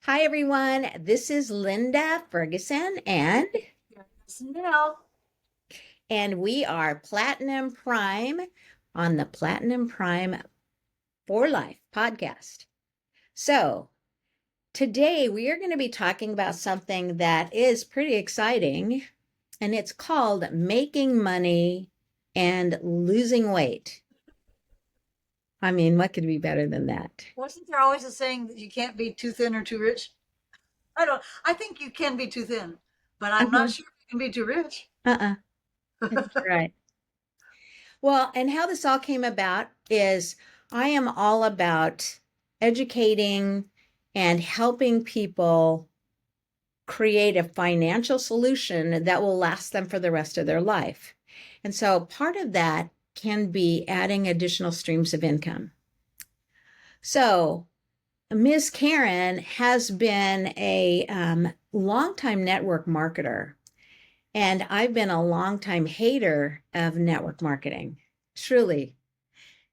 Hi, everyone. This is Linda Ferguson, Now, and we are Platinum Prime on the Platinum Prime for Life podcast. So, today we are going to be talking about something that is pretty exciting, and it's called making money and losing weight. I mean, what could be better than that? wasn't there always a saying that you can't be too thin or too rich? I think you can be too thin, but I'm not Uh-huh. sure you can be too rich. Uh-uh. That's right. Well, and how this all came about is I am all about educating and helping people create a financial solution that will last them for the rest of their life. And so part of that can be adding additional streams of income. So Ms. Karen has been a longtime network marketer, and I've been a longtime hater of network marketing. Truly,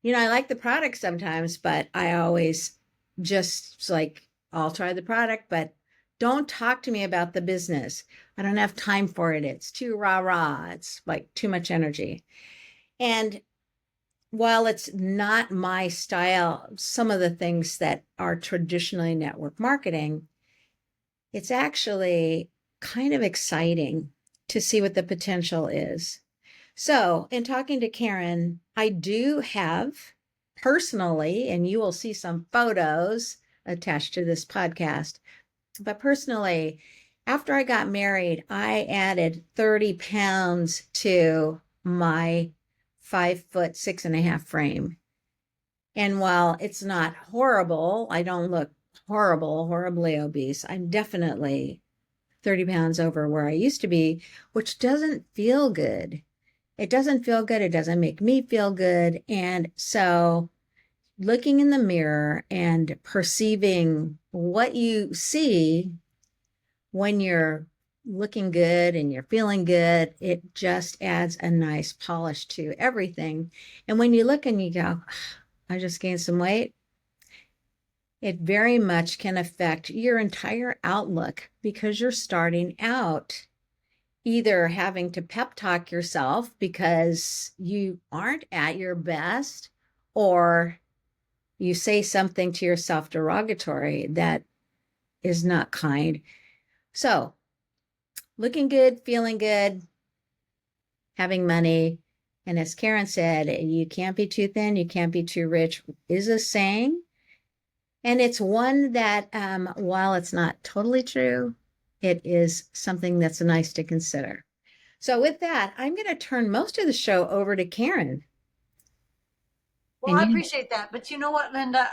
I like the product sometimes, but I always just like, I'll try the product, but don't talk to me about the business. I don't have time for it. It's too rah rah. It's like too much energy. And while it's not my style, some of the things that are traditionally network marketing, it's actually kind of exciting to see what the potential is. So, in talking to Karen, I do have personally, and you will see some photos attached to this podcast, but personally, after I got married, I added 30 pounds to my 5 foot 6.5 frame. And while it's not horrible, I don't look horribly obese. I'm definitely 30 pounds over where I used to be, which doesn't feel good. It doesn't feel good. It doesn't make me feel good. And so looking in the mirror and perceiving what you see when you're looking good and you're feeling good, it just adds a nice polish to everything. And when you look and you go, I just gained some weight, it very much can affect your entire outlook because you're starting out either having to pep talk yourself because you aren't at your best, or you say something to yourself derogatory that is not kind. So, looking good, feeling good, having money. And as Karen said, you can't be too thin, you can't be too rich is a saying. And it's one that, while it's not totally true, it is something that's nice to consider. So with that, I'm going to turn most of the show over to Karen. Well, And I you, appreciate that, but you know what, Linda?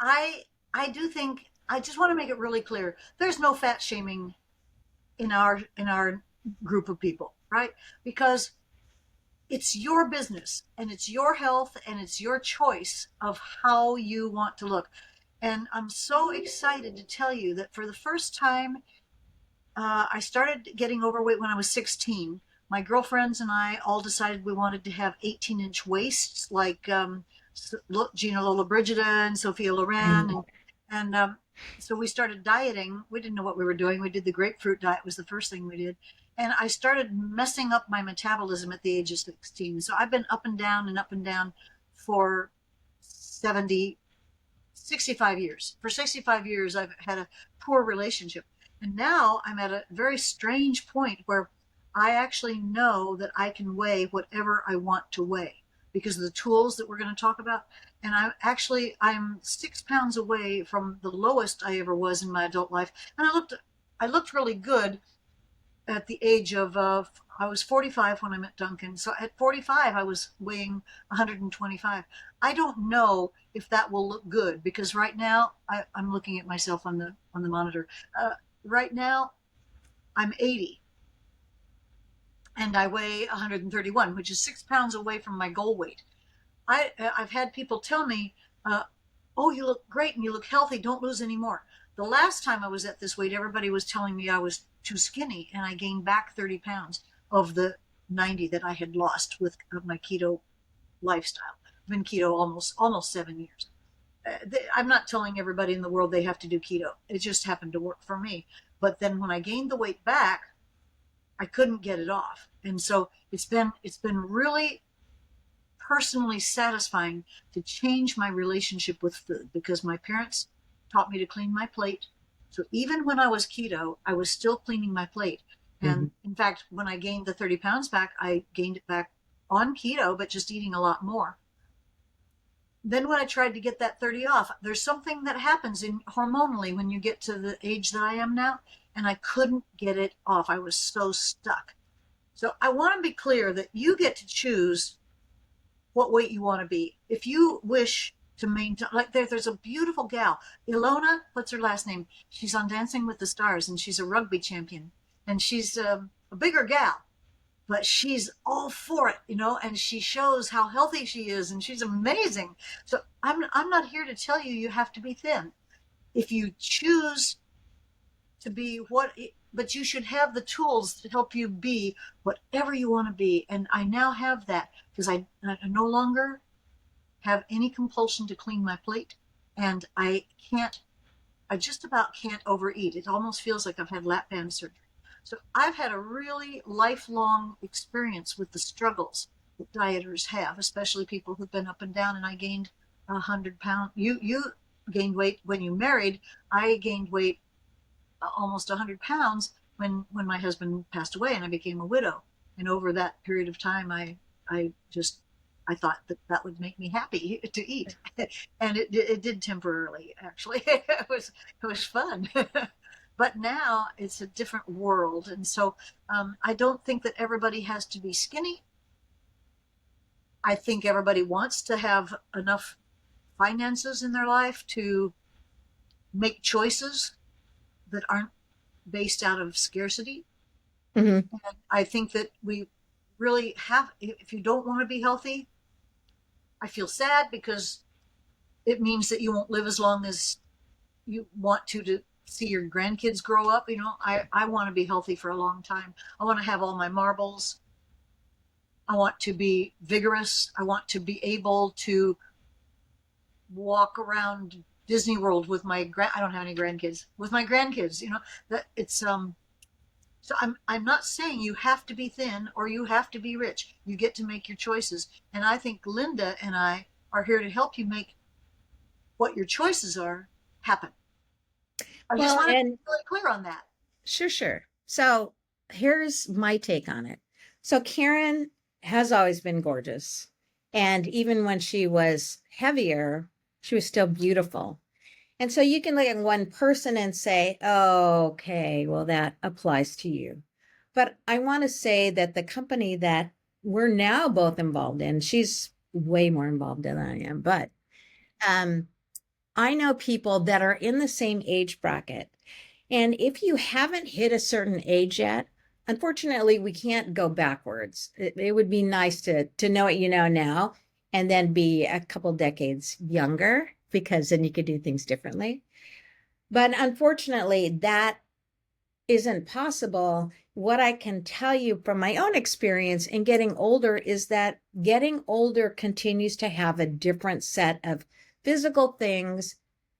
I I do think I just want to make it really clear. There's no fat shaming in our group of people, right? Because it's your business and it's your health and it's your choice of how you want to look. And I'm so excited to tell you that for the first time, I started getting overweight when I was 16. My girlfriends and I all decided we wanted to have 18-inch waists, like Gina Lollobrigida and Sophia Loren, and so we started dieting. We didn't know what we were doing. We did the grapefruit diet was the first thing we did, and I started messing up my metabolism at the age of 16. So I've been up and down for 70, 65 years. For 65 years, I've had a poor relationship. And now I'm at a very strange point where I actually know that I can weigh whatever I want to weigh because of the tools that we're going to talk about. And I'm 6 pounds away from the lowest I ever was in my adult life. And I looked really good at the age of, I was 45 when I met Duncan. So at 45, I was weighing 125. I don't know if that will look good because right now I'm looking at myself on the monitor. Right now I'm 80 and I weigh 131, which is 6 pounds away from my goal weight. I've had people tell me, "Oh, you look great and you look healthy. Don't lose any more." The last time I was at this weight, everybody was telling me I was too skinny, and I gained back 30 pounds of the 90 that I had lost with my keto lifestyle. I've been keto almost 7 years. I'm not telling everybody in the world they have to do keto. It just happened to work for me. But then when I gained the weight back, I couldn't get it off. And so it's been really personally satisfying to change my relationship with food, because my parents taught me to clean my plate. So even when I was keto, I was still cleaning my plate. Mhm. And in fact, when I gained the 30 pounds back, I gained it back on keto, but just eating a lot more. Then when I tried to get that 30 off, there's something that happens in hormonally when you get to the age that I am now, and I couldn't get it off. I was so stuck. So I want to be clear that you get to choose what weight you want to be. If you wish to maintain, like there's a beautiful gal, Ilona, what's her last name? She's on Dancing with the Stars, and she's a rugby champion, and she's a bigger gal, but she's all for it, and she shows how healthy she is, and she's amazing. So I'm not here to tell you you have to be thin. If you choose to be but you should have the tools to help you be whatever you want to be. And I now have that, because I no longer have any compulsion to clean my plate, and I just about can't overeat. It almost feels like I've had lap band surgery. So I've had a really lifelong experience with the struggles that dieters have, especially people who've been up and down. And I gained 100 pounds. You gained weight when you married. I gained weight almost 100 pounds when my husband passed away and I became a widow. And over that period of time, I just I thought that that would make me happy to eat, and it did temporarily. Actually, it was fun. But now it's a different world, and so I don't think that everybody has to be skinny. I think everybody wants to have enough finances in their life to make choices that aren't based out of scarcity. Mhm. And I think that we really have, if you don't want to be healthy, I feel sad, because it means that you won't live as long as you want to see your grandkids grow up. I want to be healthy for a long time. I want to have all my marbles. I want to be vigorous. I want to be able to walk around Disney World with I don't have any grandkids, with my grandkids, that it's so I'm not saying you have to be thin or you have to be rich. You get to make your choices. And I think Linda and I are here to help you make what your choices are happen. I just Well, want to be and really clear on that. sure, sure. So here's my take on it. So Karen has always been gorgeous. And even when she was heavier, she was still beautiful. And so you can look at one person and say, oh, okay, well, that applies to you. But I want to say that the company that we're now both involved in, she's way more involved than I am, but um, I know people that are in the same age bracket. And if you haven't hit a certain age yet, unfortunately, we can't go backwards. It would be nice to know what you know now and then be a couple decades younger, because then you could do things differently. But unfortunately, that isn't possible. What I can tell you from my own experience in getting older is that getting older continues to have a different set of physical things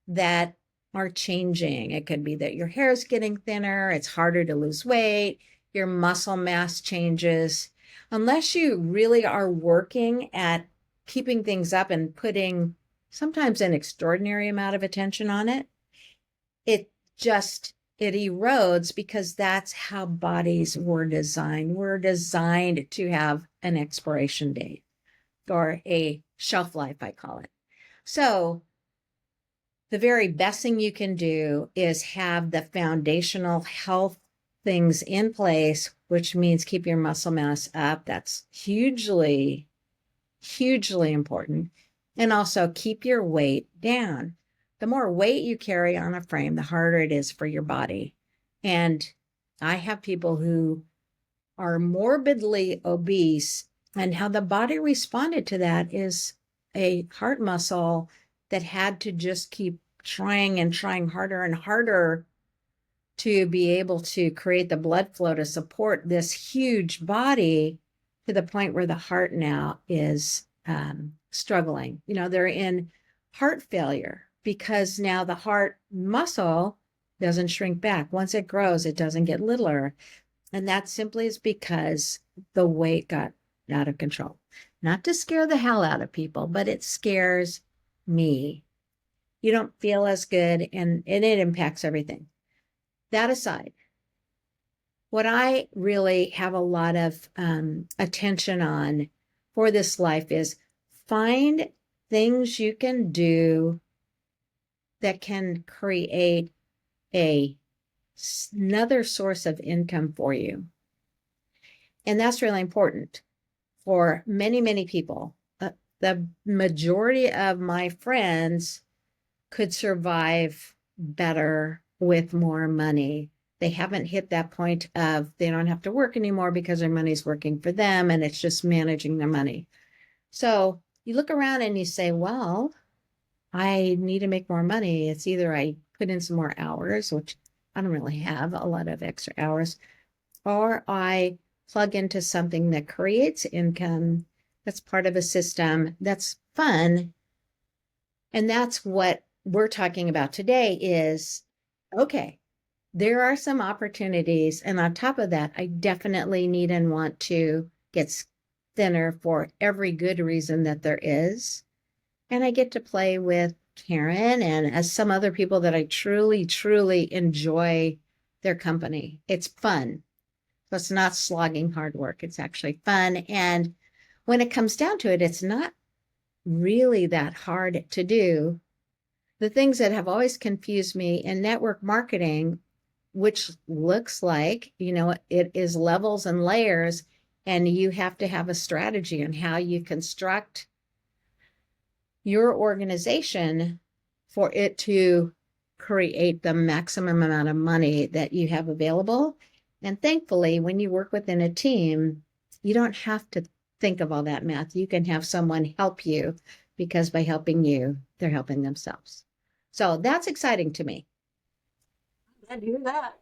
that are changing. It could be that your hair is getting thinner, it's harder to lose weight, your muscle mass changes. Unless you really are working at keeping things up and putting sometimes an extraordinary amount of attention on it, it just it erodes, because that's how bodies were designed. We're designed to have an expiration date, or a shelf life, I call it. So the very best thing you can do is have the foundational health things in place, which means keep your muscle mass up. That's hugely, hugely important. And also keep your weight down. The more weight you carry on a frame, the harder it is for your body. And I have people who are morbidly obese, and how the body responded to that is a heart muscle that had to just keep trying and trying harder and harder to be able to create the blood flow to support this huge body, to the point where the heart now is struggling. They're in heart failure because now the heart muscle doesn't shrink back. Once it grows, it doesn't get littler. And that simply is because the weight got out of control. Not to scare the hell out of people, but it scares me. You don't feel as good, and it impacts everything. That aside, what I really have a lot of attention on for this life is find things you can do that can create another source of income for you. And that's really important for many, many people. The majority of my friends could survive better with more money. They haven't hit that point of they don't have to work anymore because their money's working for them and it's just managing their money. So you look around and you say, well, I need to make more money. It's either I put in some more hours, which I don't really have a lot of extra hours, or I plug into something that creates income that's part of a system that's fun. And that's what we're talking about today is, okay, there are some opportunities. And on top of that, I definitely need and want to get thinner for every good reason that there is. And I get to play with Karen and as some other people that I truly, truly enjoy their company. It's fun. So it's not slogging hard work. It's actually fun. And when it comes down to it, it's not really that hard to do. The things that have always confused me in network marketing, which looks like, it is levels and layers, and you have to have a strategy on how you construct your organization for it to create the maximum amount of money that you have available. And thankfully, when you work within a team, you don't have to think of all that math. You can have someone help you because by helping you, they're helping themselves. So that's exciting to me. I do that.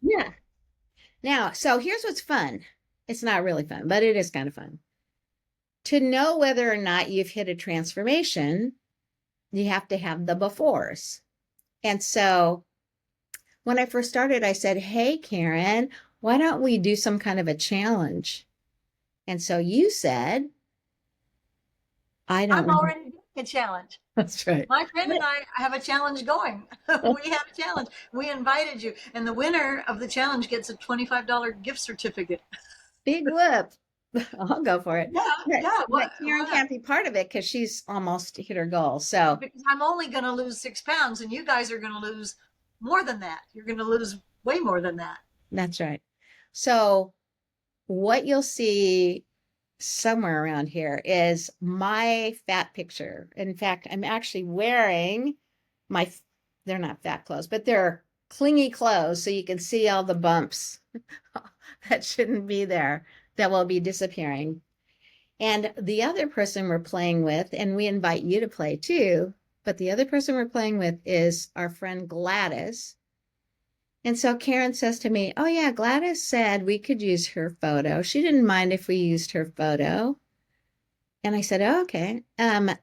Yeah. Now, so here's what's fun. It's not really fun, but it is kind of fun. To know whether or not you've hit a transformation, you have to have the befores. And so when I first started, I said, hey, Karen, why don't we do some kind of a challenge? And so you said, I don't I'm know. already doing a challenge. That's right. My friend and I have a challenge going. We have a challenge. We invited you, and the winner of the challenge gets a $25 gift certificate. Big whoop. I'll go for it. Yeah, yeah. But Karen can't be part of it because she's almost hit her goal. So Because I'm only going to lose 6 pounds, and you guys are going to lose more than that. You're going to lose way more than that. that's right. So what you'll see somewhere around here is my fat picture. In fact, I'm actually wearing my, they're not fat clothes, but they're clingy clothes. So you can see all the bumps that shouldn't be there that will be disappearing. And the other person we're playing with, and we invite you to play too, but the other person we're playing with is our friend Gladys. And so Karen says to me, oh, yeah, Gladys said we could use her photo. She didn't mind if we used her photo. And I said, oh, okay. And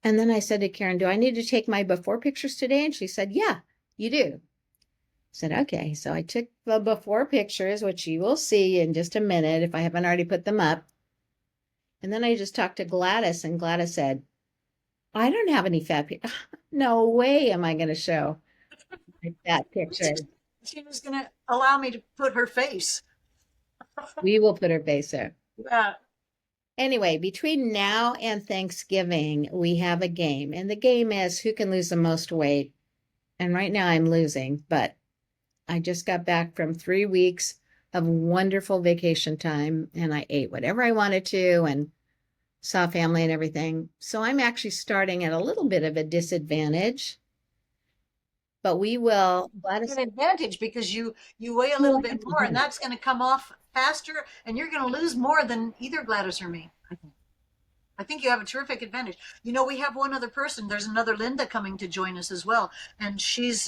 then I said to Karen, do I need to take my before pictures today? And she said, yeah, you do. I said, okay. So I took the before pictures, which you will see in just a minute if I haven't already put them up. And then I just talked to Gladys, and Gladys said, I don't have any fat people. No way am I going to show my fat pictures. She was going to allow me to put her face. We will put her face there. Yeah. Anyway, between now and Thanksgiving, we have a game. And the game is who can lose the most weight. And right now I'm losing, but I just got back from 3 weeks of wonderful vacation time and I ate whatever I wanted to and saw family and everything. So I'm actually starting at a little bit of a disadvantage. But we will, It's an advantage because you weigh a little bit more, and that's going to come off faster, and you're going to lose more than either Gladys or me. I think you have a terrific advantage. We have one other person. There's another Linda coming to join us as well, and she's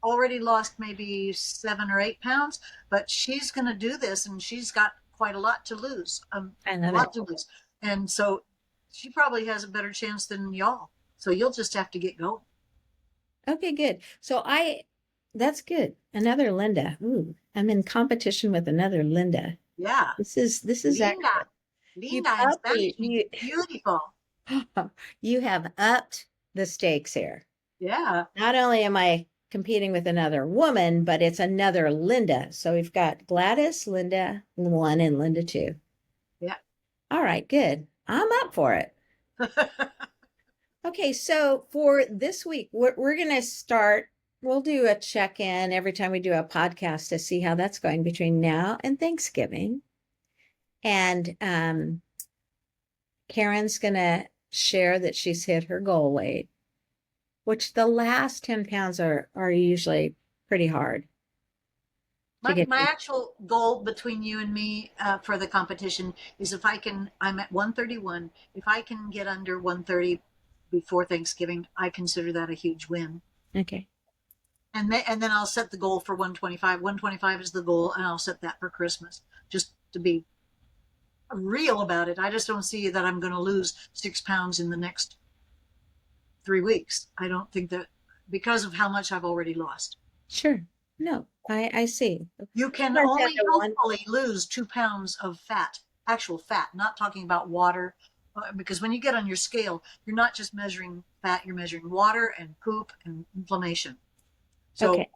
already lost maybe 7 or 8 pounds, but she's going to do this, and she's got quite a lot to lose. I A love lot it. to lose, and so she probably has a better chance than y'all. So you'll just have to get going. Okay, good. So that's good. Another Linda. Ooh, I'm in competition with another Linda. Yeah. This is Linda. excellent. You've Linda in upped Spanish means beautiful. you have upped the stakes here. Yeah. Not only am I competing with another woman, but it's another Linda. So we've got Gladys, Linda 1, and Linda 2. Yeah. All right, good. I'm up for it. Okay, so for this week, we're going to start. We'll do a check in every time we do a podcast to see how that's going between now and Thanksgiving. And Karen's going to share that she's hit her goal weight, which the last 10 pounds are usually pretty hard to get. My actual goal between you and me for the competition is if I can, I'm at 131. If I can get under 130 before Thanksgiving, I consider that a huge win. Okay. And then I'll set the goal for 125. 125 is the goal, and I'll set that for Christmas, just to be real about it. I just don't see that I'm going to lose 6 pounds in the next 3 weeks. I don't think that, because of how much I've already lost. Sure. No, I see. You can That's only down to one. healthfully lose 2 pounds of fat, actual fat, not talking about water. Because when you get on your scale, you're not just measuring fat, you're measuring water and poop and inflammation. So, Okay.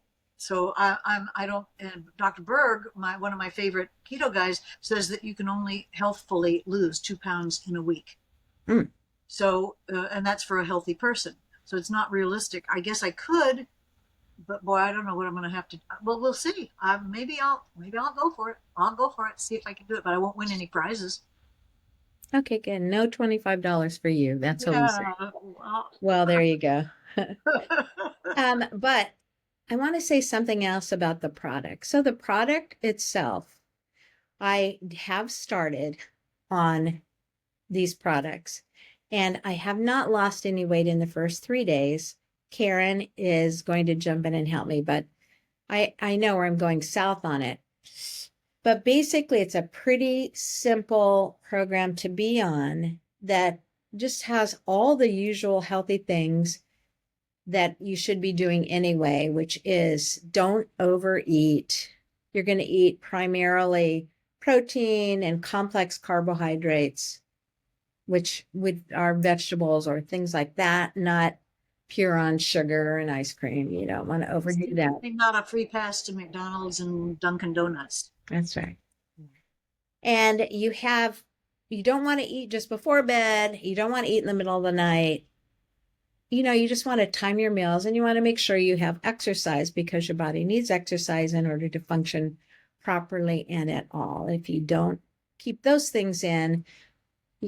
I don't, and Dr. Berg, one of my favorite keto guys, says that you can only healthfully lose 2 pounds in a week. Mm. So, and that's for a healthy person. So it's not realistic. I guess I could, but boy, I don't know what I'm going to have to. Well, we'll see. Maybe I'll go for it. I'll go for it. See if I can do it, but I won't win any prizes. Okay, good. No $25 for you. That's what we say. Yeah. Well, there you go. But I want to say something else about the product. So the product itself, I have started on these products and I have not lost any weight in the first 3 days. Karen is going to jump in and help me, but I know where I'm going south on it. But basically, it's a pretty simple program to be on that just has all the usual healthy things that you should be doing anyway, which is don't overeat. You're going to eat primarily protein and complex carbohydrates, which are vegetables or things like that, not pure on sugar and ice cream. You don't want to overdo that. Not a free pass to McDonald's and Dunkin' Donuts. That's right. And you don't want to eat just before bed. You don't want to eat in the middle of the night. You just want to time your meals and you want to make sure you have exercise because your body needs exercise in order to function properly and at all. If you don't keep those things in,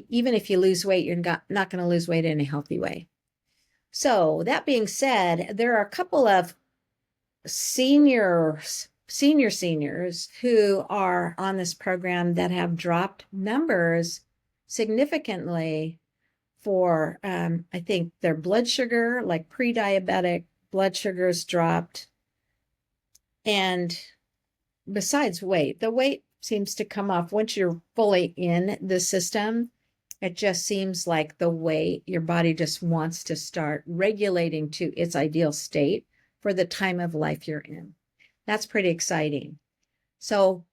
even if you lose weight, you're not going to lose weight in a healthy way. So that being said, there are a couple of seniors who are on this program that have dropped numbers significantly for, I think their blood sugar, like pre-diabetic blood sugars dropped. And besides weight, the weight seems to come off once you're fully in the system. It just seems like the way your body just wants to start regulating to its ideal state for the time of life you're in. That's pretty exciting. So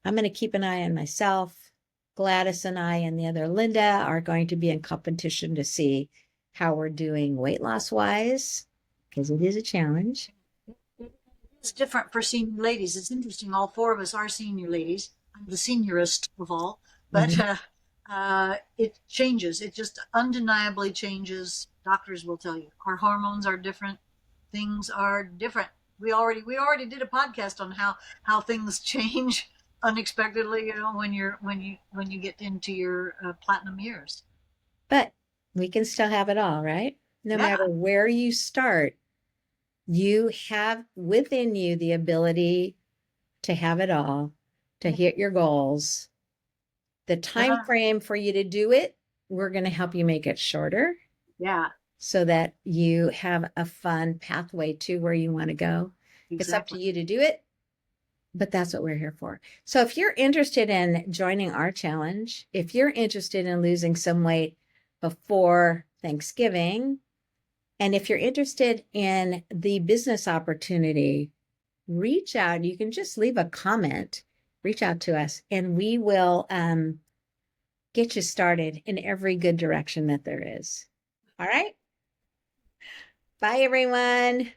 I'm going to keep an eye on myself. Gladys and I and the other Linda are going to be in competition to see how we're doing weight loss wise, because it is a challenge. It's different for senior ladies. It's interesting. All four of us are senior ladies. I'm the seniorist of all, but it changes. It just undeniably changes. Doctors will tell you our hormones are different. Things are different. We already did a podcast on how things change unexpectedly, when you get into your platinum years. But we can still have it all, right? No matter where you start, you have within you the ability to have it all, to hit your goals. The time frame for you to do it, we're going to help you make it shorter. Yeah. So that you have a fun pathway to where you want to go. Exactly. It's up to you to do it, but that's what we're here for. So if you're interested in joining our challenge, if you're interested in losing some weight before Thanksgiving. And if you're interested in the business opportunity, reach out. You can just leave a comment, reach out to us, and we will get you started in every good direction that there is. All right. Bye, everyone.